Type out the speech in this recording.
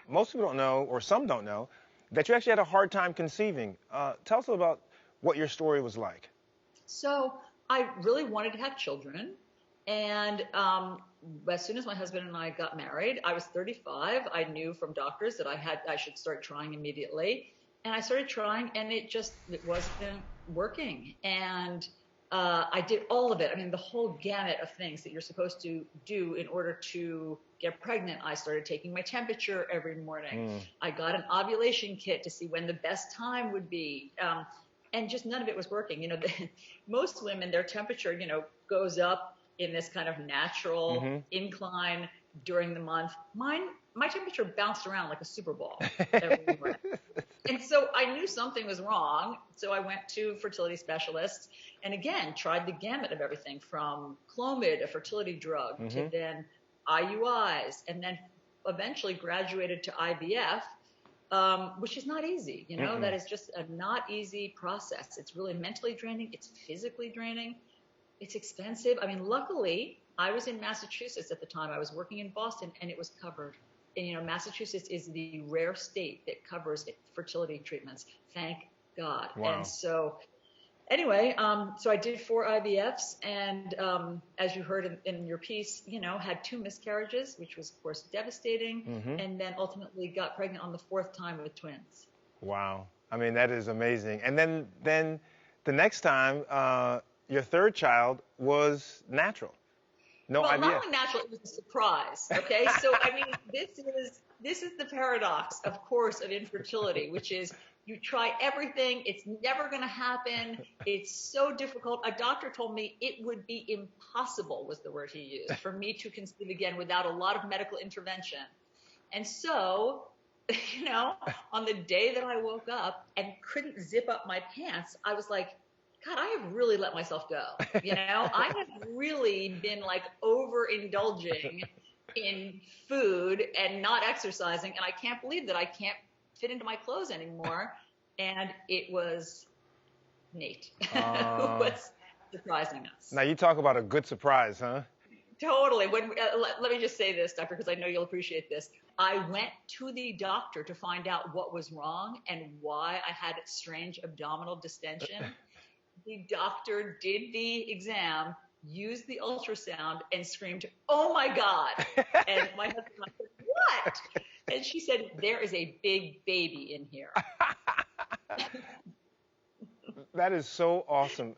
most people don't know, or some don't know, that you actually had a hard time conceiving. Tell us about what your story was like. So I really wanted to have children. And as soon as my husband and I got married, I was 35. I knew from doctors that I should start trying immediately. And I started trying, and it wasn't working. And I did all of it. I mean, the whole gamut of things that you're supposed to do in order to get pregnant. I started taking my temperature every morning. I got an ovulation kit to see when the best time would be. And just none of it was working. Most women, their temperature, goes up in this kind of natural incline during the month. My temperature bounced around like a Super Bowl every morning. And so I knew something was wrong. So I went to fertility specialists and again, tried the gamut of everything from Clomid, a fertility drug, to then IUIs, and then eventually graduated to IVF, which is not easy. That is just a not easy process. It's really mentally draining. It's physically draining. It's expensive. I mean, luckily I was in Massachusetts at the time. I was working in Boston and it was covered. And, Massachusetts is the rare state that covers fertility treatments. Thank God. Wow. And so anyway, so I did 4 IVFs and, as you heard in your piece, had 2 miscarriages, which was of course devastating. And then ultimately got pregnant on the 4th time with twins. Wow. I mean, that is amazing. And then the next time, your 3rd child was natural. No well, IVF. Not only natural, it was a surprise. Okay, so I mean, this is the paradox, of course, of infertility, which is you try everything, it's never going to happen. It's so difficult. A doctor told me it would be impossible, was the word he used, for me to conceive again without a lot of medical intervention. And so, on the day that I woke up and couldn't zip up my pants, I was like, God, I have really let myself go. I have really been like overindulging in food and not exercising. And I can't believe that I can't fit into my clothes anymore. And it was Nate who was surprising us. Now you talk about a good surprise, huh? Totally. Let me just say this, doctor, because I know you'll appreciate this. I went to the doctor to find out what was wrong and why I had strange abdominal distension. The doctor did the exam, used the ultrasound, and screamed, "Oh my God!" And my husband and I said, "What?" And she said, "There is a big baby in here." That is so awesome.